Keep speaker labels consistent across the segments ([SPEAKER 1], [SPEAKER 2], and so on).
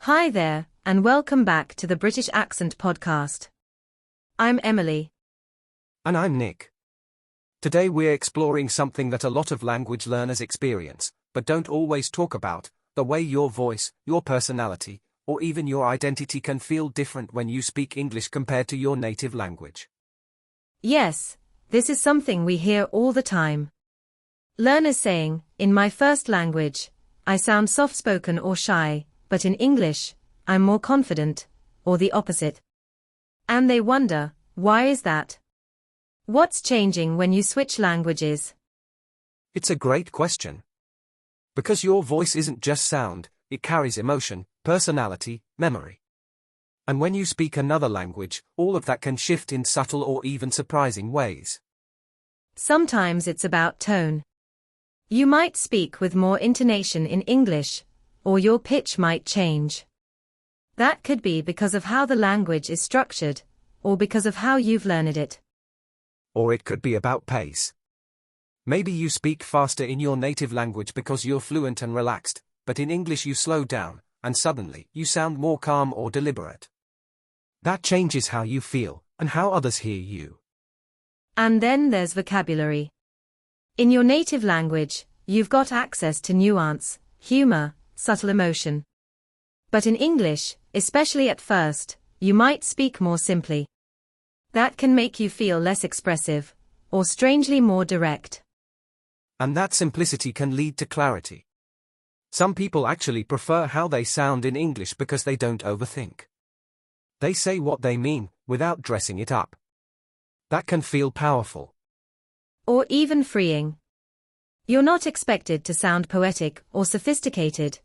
[SPEAKER 1] Hi there, and welcome back to the British Accent Podcast. I'm Emily.
[SPEAKER 2] And I'm Nick. Today we're exploring something that a lot of language learners experience, but don't always talk about: the way your voice, your personality, or even your identity can feel different when you speak English compared to your native language.
[SPEAKER 1] Yes, this is something we hear all the time. Learners saying, in my first language, I sound soft-spoken or shy, but in English, I'm more confident, or the opposite. And they wonder, why is that? What's changing when you switch languages?
[SPEAKER 2] It's a great question. Because your voice isn't just sound, it carries emotion, personality, memory. And when you speak another language, all of that can shift in subtle or even surprising ways.
[SPEAKER 1] Sometimes it's about tone. You might speak with more intonation in English, or your pitch might change. That could be because of how the language is structured, or because of how you've learned it.
[SPEAKER 2] Or it could be about pace. Maybe you speak faster in your native language because you're fluent and relaxed, but in English you slow down, and suddenly you sound more calm or deliberate. That changes how you feel, and how others hear you.
[SPEAKER 1] And then there's vocabulary. In your native language, you've got access to nuance, humor, subtle emotion. But in English, especially at first, you might speak more simply. That can make you feel less expressive, or strangely more direct.
[SPEAKER 2] And that simplicity can lead to clarity. Some people actually prefer how they sound in English because they don't overthink. They say what they mean, without dressing it up. That can feel powerful.
[SPEAKER 1] Or even freeing. You're not expected to sound poetic or sophisticated,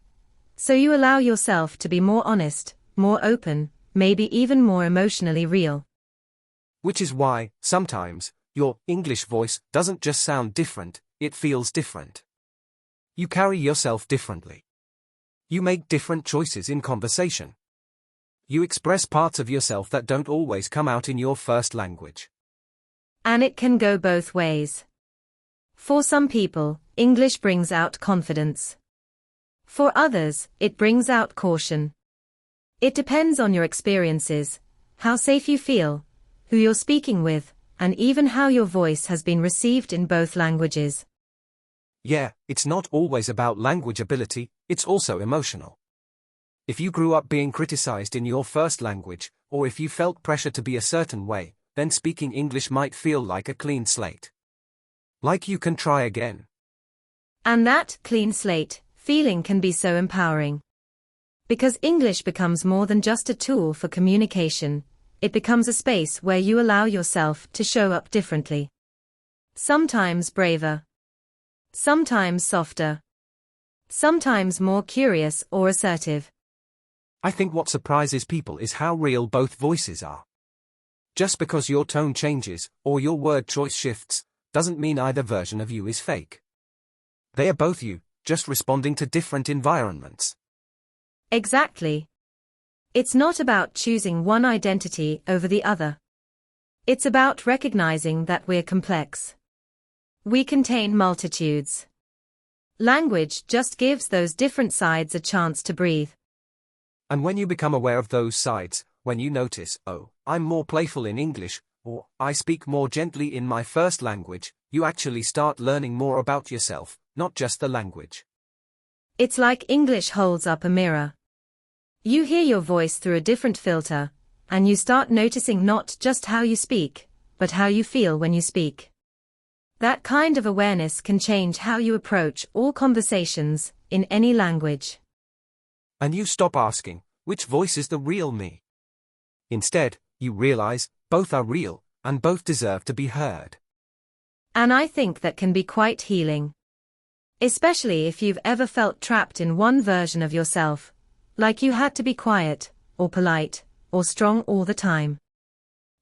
[SPEAKER 1] so you allow yourself to be more honest, more open, maybe even more emotionally real.
[SPEAKER 2] Which is why, sometimes, your English voice doesn't just sound different, it feels different. You carry yourself differently. You make different choices in conversation. You express parts of yourself that don't always come out in your first language.
[SPEAKER 1] And it can go both ways. For some people, English brings out confidence. For others, it brings out caution. It depends on your experiences, how safe you feel, who you're speaking with, and even how your voice has been received in both languages.
[SPEAKER 2] Yeah, it's not always about language ability, it's also emotional. If you grew up being criticized in your first language, or if you felt pressure to be a certain way, then speaking English might feel like a clean slate. Like you can try again.
[SPEAKER 1] And that clean slate feeling can be so empowering. Because English becomes more than just a tool for communication, it becomes a space where you allow yourself to show up differently. Sometimes braver. Sometimes softer. Sometimes more curious or assertive.
[SPEAKER 2] I think what surprises people is how real both voices are. Just because your tone changes, or your word choice shifts, doesn't mean either version of you is fake. They are both you, just responding to different environments.
[SPEAKER 1] Exactly. It's not about choosing one identity over the other. It's about recognizing that we're complex. We contain multitudes. Language just gives those different sides a chance to breathe.
[SPEAKER 2] And when you become aware of those sides, when you notice, oh, I'm more playful in English, or I speak more gently in my first language, you actually start learning more about yourself, not just the language.
[SPEAKER 1] It's like English holds up a mirror. You hear your voice through a different filter, and you start noticing not just how you speak, but how you feel when you speak. That kind of awareness can change how you approach all conversations, in any language.
[SPEAKER 2] And you stop asking, which voice is the real me? Instead, you realize, both are real, and both deserve to be heard.
[SPEAKER 1] And I think that can be quite healing. Especially if you've ever felt trapped in one version of yourself, like you had to be quiet, or polite, or strong all the time.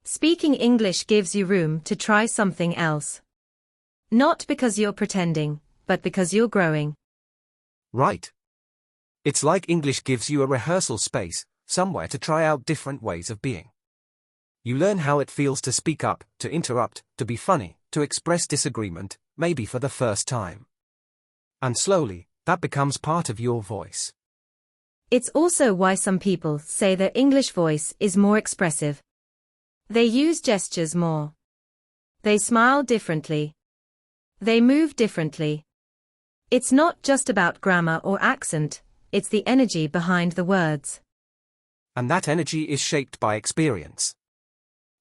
[SPEAKER 1] Speaking English gives you room to try something else. Not because you're pretending, but because you're growing.
[SPEAKER 2] Right. It's like English gives you a rehearsal space, somewhere to try out different ways of being. You learn how it feels to speak up, to interrupt, to be funny, to express disagreement, maybe for the first time. And slowly, that becomes part of your voice.
[SPEAKER 1] It's also why some people say their English voice is more expressive. They use gestures more. They smile differently. They move differently. It's not just about grammar or accent, it's the energy behind the words.
[SPEAKER 2] And that energy is shaped by experience.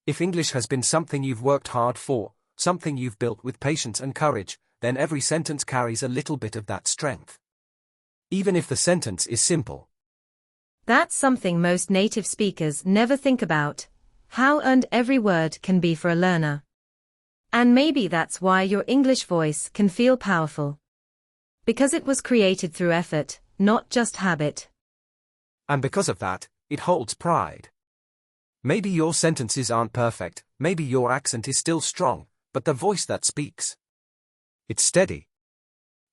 [SPEAKER 2] If English has been something you've worked hard for, something you've built with patience and courage, then every sentence carries a little bit of that strength. Even if the sentence is simple.
[SPEAKER 1] That's something most native speakers never think about, how earned every word can be for a learner. And maybe that's why your English voice can feel powerful. Because it was created through effort, not just habit.
[SPEAKER 2] And because of that, it holds pride. Maybe your sentences aren't perfect, maybe your accent is still strong, but the voice that speaks. It's steady.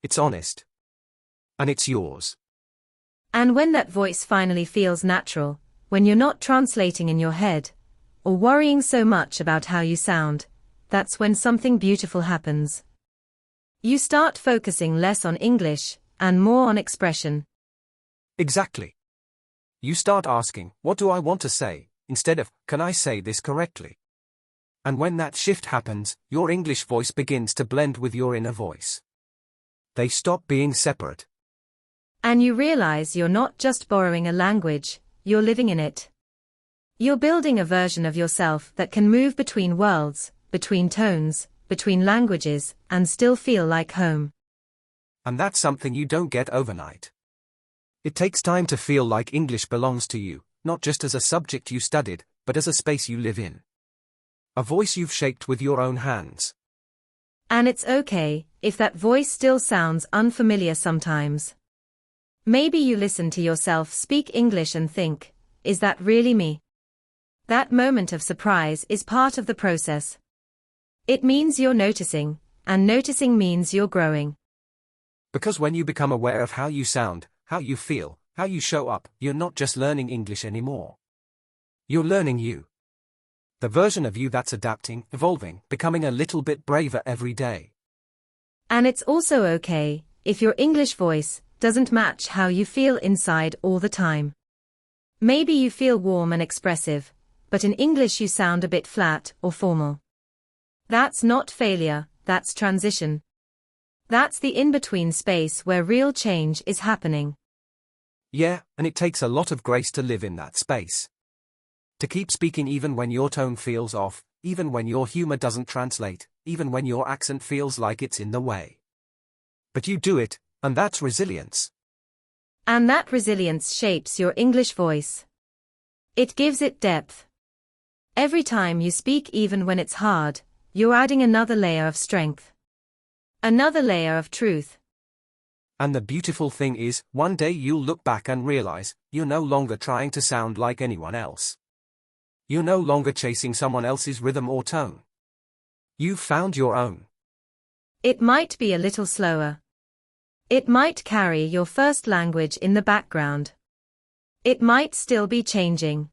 [SPEAKER 2] It's honest. And it's yours.
[SPEAKER 1] And when that voice finally feels natural, when you're not translating in your head, or worrying so much about how you sound, that's when something beautiful happens. You start focusing less on English, and more on expression.
[SPEAKER 2] Exactly. You start asking, what do I want to say, instead of, can I say this correctly? And when that shift happens, your English voice begins to blend with your inner voice. They stop being separate.
[SPEAKER 1] And you realize you're not just borrowing a language, you're living in it. You're building a version of yourself that can move between worlds, between tones, between languages, and still feel like home.
[SPEAKER 2] And that's something you don't get overnight. It takes time to feel like English belongs to you, not just as a subject you studied, but as a space you live in. A voice you've shaped with your own hands.
[SPEAKER 1] And it's okay if that voice still sounds unfamiliar sometimes. Maybe you listen to yourself speak English and think, is that really me? That moment of surprise is part of the process. It means you're noticing, and noticing means you're growing.
[SPEAKER 2] Because when you become aware of how you sound, how you feel, how you show up, you're not just learning English anymore. You're learning you. The version of you that's adapting, evolving, becoming a little bit braver every day.
[SPEAKER 1] And it's also okay if your English voice doesn't match how you feel inside all the time. Maybe you feel warm and expressive, but in English you sound a bit flat or formal. That's not failure, that's transition. That's the in-between space where real change is happening.
[SPEAKER 2] Yeah, and it takes a lot of grace to live in that space. To keep speaking even when your tone feels off, even when your humor doesn't translate, even when your accent feels like it's in the way. But you do it, and that's resilience.
[SPEAKER 1] And that resilience shapes your English voice. It gives it depth. Every time you speak, even when it's hard, you're adding another layer of strength. Another layer of truth.
[SPEAKER 2] And the beautiful thing is, one day you'll look back and realize, you're no longer trying to sound like anyone else. You're no longer chasing someone else's rhythm or tone. You've found your own.
[SPEAKER 1] It might be a little slower. It might carry your first language in the background. It might still be changing.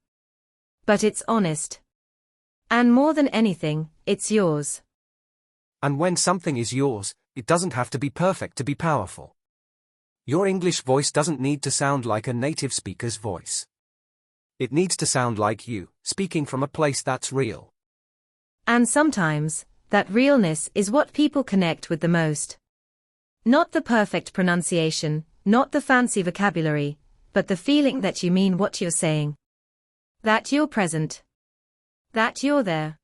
[SPEAKER 1] But it's honest. And more than anything, it's yours.
[SPEAKER 2] And when something is yours, it doesn't have to be perfect to be powerful. Your English voice doesn't need to sound like a native speaker's voice. It needs to sound like you, speaking from a place that's real.
[SPEAKER 1] And sometimes, that realness is what people connect with the most. Not the perfect pronunciation, not the fancy vocabulary, but the feeling that you mean what you're saying. That you're present. That you're there.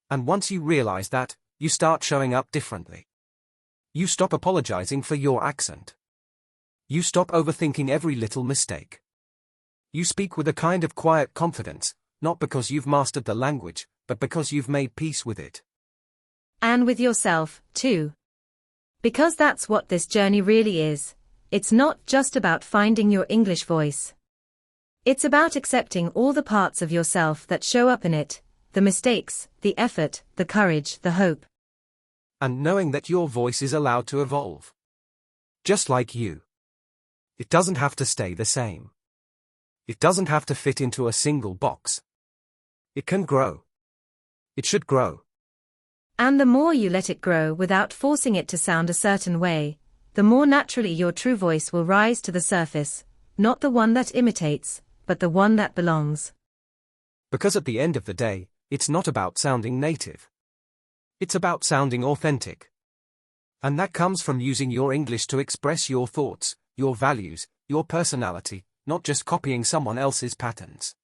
[SPEAKER 2] And once you realize that, you start showing up differently. You stop apologizing for your accent. You stop overthinking every little mistake. You speak with a kind of quiet confidence, not because you've mastered the language, but because you've made peace with it.
[SPEAKER 1] And with yourself, too. Because that's what this journey really is. It's not just about finding your English voice. It's about accepting all the parts of yourself that show up in it, the mistakes, the effort, the courage, the hope.
[SPEAKER 2] And knowing that your voice is allowed to evolve. Just like you. It doesn't have to stay the same. It doesn't have to fit into a single box. It can grow. It should grow.
[SPEAKER 1] And the more you let it grow without forcing it to sound a certain way, the more naturally your true voice will rise to the surface, not the one that imitates, but the one that belongs.
[SPEAKER 2] Because at the end of the day, it's not about sounding native. It's about sounding authentic. And that comes from using your English to express your thoughts, your values, your personality, not just copying someone else's patterns.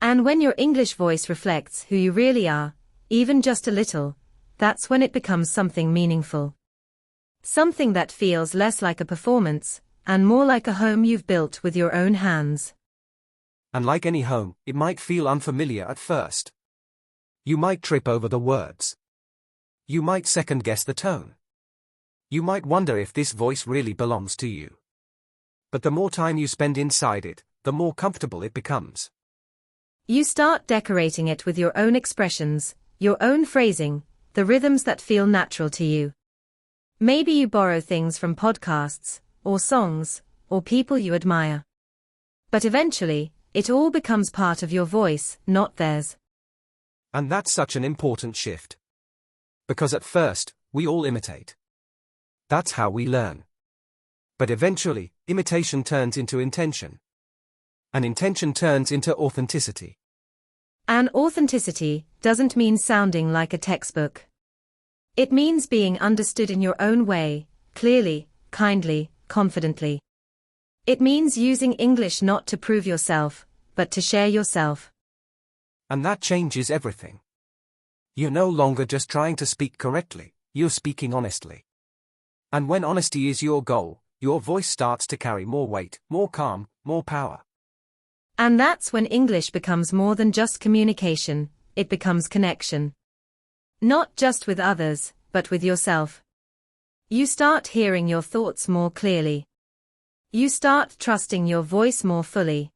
[SPEAKER 1] And when your English voice reflects who you really are, even just a little, that's when it becomes something meaningful. Something that feels less like a performance, and more like a home you've built with your own hands.
[SPEAKER 2] And like any home, it might feel unfamiliar at first. You might trip over the words. You might second-guess the tone. You might wonder if this voice really belongs to you. But the more time you spend inside it, the more comfortable it becomes.
[SPEAKER 1] You start decorating it with your own expressions, your own phrasing, the rhythms that feel natural to you. Maybe you borrow things from podcasts, or songs, or people you admire. But eventually, it all becomes part of your voice, not theirs.
[SPEAKER 2] And that's such an important shift. Because at first, we all imitate. That's how we learn. But eventually, imitation turns into intention. And intention turns into authenticity.
[SPEAKER 1] And authenticity doesn't mean sounding like a textbook. It means being understood in your own way, clearly, kindly, confidently. It means using English not to prove yourself, but to share yourself.
[SPEAKER 2] And that changes everything. You're no longer just trying to speak correctly, you're speaking honestly. And when honesty is your goal, your voice starts to carry more weight, more calm, more power.
[SPEAKER 1] And that's when English becomes more than just communication, it becomes connection. Not just with others, but with yourself. You start hearing your thoughts more clearly. You start trusting your voice more fully.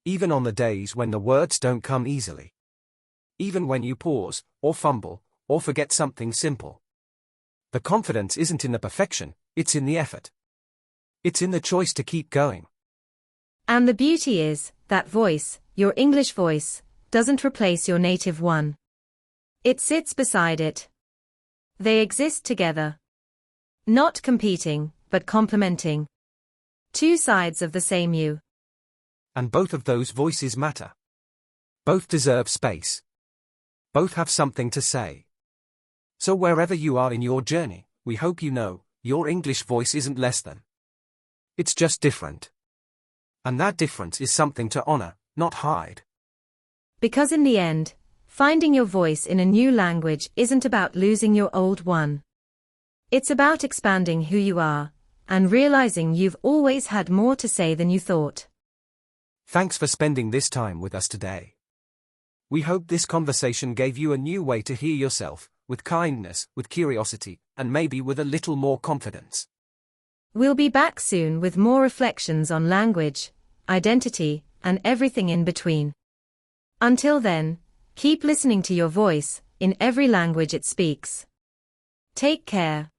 [SPEAKER 2] Even on the days when the words don't come easily. Even when you pause, or fumble, or forget something simple. The confidence isn't in the perfection, it's in the effort. It's in the choice to keep going.
[SPEAKER 1] And the beauty is, that voice, your English voice, doesn't replace your native one. It sits beside it. They exist together. Not competing, but complementing. Two sides of the same you.
[SPEAKER 2] And both of those voices matter. Both deserve space. Both have something to say. So wherever you are in your journey, we hope you know, your English voice isn't less than. It's just different. And that difference is something to honor, not hide.
[SPEAKER 1] Because in the end, finding your voice in a new language isn't about losing your old one. It's about expanding who you are, and realizing you've always had more to say than you thought.
[SPEAKER 2] Thanks for spending this time with us today. We hope this conversation gave you a new way to hear yourself, with kindness, with curiosity, and maybe with a little more confidence.
[SPEAKER 1] We'll be back soon with more reflections on language, identity, and everything in between. Until then, keep listening to your voice, in every language it speaks. Take care.